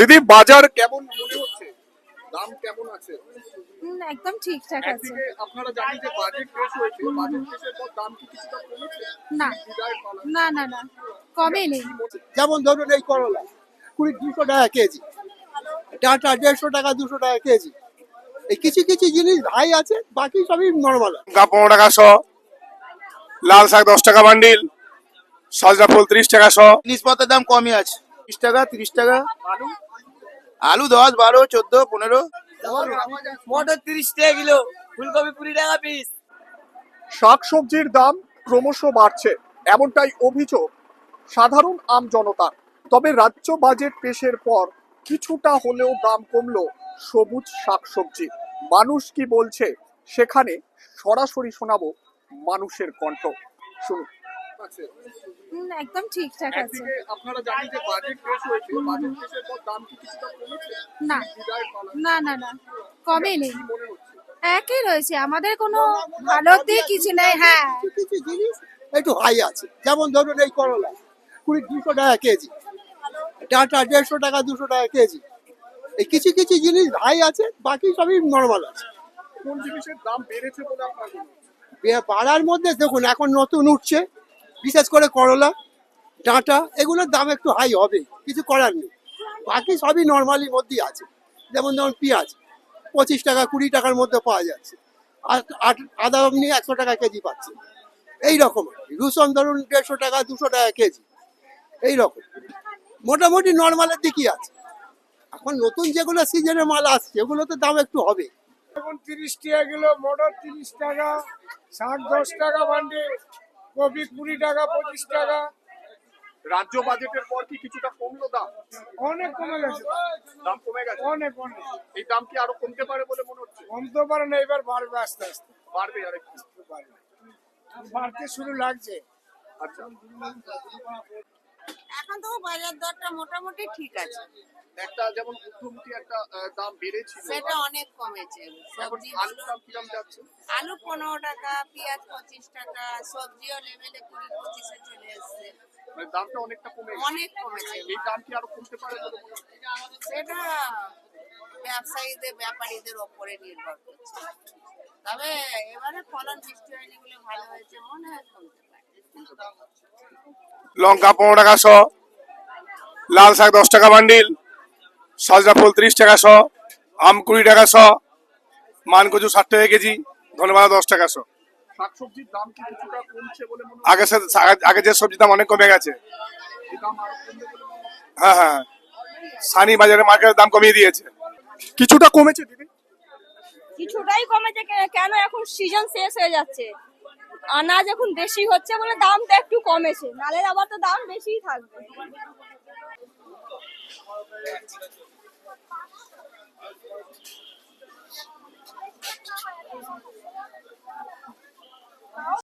দিদি বাজার কেমন মনে হচ্ছে? দাম কেমন আছে? একদম ঠিকঠাক আছে। একদিকে আপনারা জানেন যে বাজেট পেশ হয়েছে, বাজেট পেশের পর দাম কি কিছুটা কমেছে? না না না না কমেনি। যেমন ধরুন এই করলা 200 টাকা কেজি, ডাঁটা 150 টাকা 200 টাকা কেজি। এই কিছু কিছু জিনিস হাই আছে, বাকি সবই নর্মাল। লঙ্কা 15 টাকা শ, লাল শাক 10 টাকা বান্ডিল, সজনা ফুল 30 টাকা শ। জিনিসপত্রের দাম কমই আছে, 20 টাকা 30 টাকা। আলু 10, 12, 14, 15। মটর 30 টাকা কিলো, ফুলকপি 20 টাকা পিস। শাকসবজির দাম ক্রমশ বাড়ছে, এমনটাই অভিযোগ সাধারণ আম জনতার। তবে রাজ্য বাজেট পেশের পর কিছুটা হলেও দাম কমলো সবুজ শাকসবজি। মানুষ কি বলছে সেখানে সরাসরি শোনাবো মানুষের কণ্ঠ। শুনুন। একদম ঠিকঠাক আছে। একদিকে আপনারা জানেন যে বাজেট পেশ হয়েছে, বাজেট পেশের পর দাম কি কিছুটা কমেছে? না না না না কমেনি, কি মনে হচ্ছে? একই রয়েছে, আমাদের কোনো ভালোর দিক কিছু নেই। হ্যাঁ কিছু কিছু জিনিস একটু হাই আছে, যেমন ধরুন এই করলা 200 টাকা কেজি, ডাঁটা 150 টাকা 200 টাকা কেজি। এই কিছু কিছু জিনিস হাই আছে, বাকি সবই নর্মাল আছে। কোন জিনিসের দাম বেড়েছে বলে আপনার মনে হচ্ছে? পাড়ার মধ্যে দেখুন এখন নতুন উঠছে, বিশেষ করে করলা, ডাঁটা, এগুলোর দাম একটু হাই হবে, কিছু করার নেই। বাকি সবই নর্মালির মধ্যেই আছে। যেমন ধরুন পেঁয়াজ 25 টাকা 20 টাকার মধ্যে পাওয়া যাচ্ছে, আর আদা আপনি 100 টাকা কেজি পাচ্ছে। এই রকম রসুন ধরুন 150 টাকা 200 টাকা কেজি, এই রকম মোটামুটি নর্মালের দিকই আছে। এখন নতুন যেগুলো সিজনের মাল আসছে ওগুলোতে দাম একটু হবে। এখন 30 টাকা কিলো, মটর 30 টাকা, শাক 10 টাকা বান্ডিল, কপি 20 টাকা 25 টাকা। রাজ্য বাজেটের পর কি কিছুটা কমলো দাম? অনেক কমে গেছে, দাম কমে গেছে। অনেক অনেক। এই দাম কি আরো কমতে পারে বলে মনে হচ্ছে? কমতে পারে না, এবার বাড়বে আস্তে আস্তে, বাড়বে আর একটু। বাড়বে, বাড়তে শুরু লাগছে। আচ্ছা, এখন তো বাজার দরটা মোটামুটি ঠিক আছে, একটা যেমন ঊর্ধ্বমুখী একটা দাম বেড়েছিল, সেটা অনেক কমেছে। এখন সবজি আলুর দাম কিরম যাচ্ছে? আলু 15 টাকা, পেঁয়াজ 25 টাকা, সবজিও লেভেলে 20-25-এ চলে এসছে, মানে দামটা অনেকটা কমে গেছে। অনেক কমেছে। এই দাম কি আরো কমতে পারে বলে মনে হচ্ছে? সেটা ব্যবসায়ীদের ব্যাপারীদের ওপরে নির্ভর করছে। তবে এবারে ফলন বৃষ্টি হয়নি বলে ভালো হয়েছে, মনে হয় কমতে পারে। লঙ্কা 15 টাকা শ, লাল শাক 10 টাকা বান্ডিল, সজনা ফুল 30 টাকা শ, আম 20 টাকা শ, মানকচু 60 টাকা কেজি, ধনেপাতা 10 টাকা শ। শাকসবজির দাম কি কিছুটা কমছে বলে মনে হচ্ছে? আগে যে সবজির দাম অনেক কমে গেছে। এই দাম আরো কমবে বলে মনে হচ্ছে? হ্যাঁ হ্যাঁ, সানি বাজারে মার্কেটের দাম কমিয়ে দিয়েছে। কিছুটা কমেছে দিদি। কিছুটাই কমেছে, কেন এখন সিজন শেষ হয়ে যাচ্ছে, আনাজ এখন বেশি হচ্ছে বলে দামটা একটু কমেছে, নালে আবার তো দাম বেশিই থাকবে।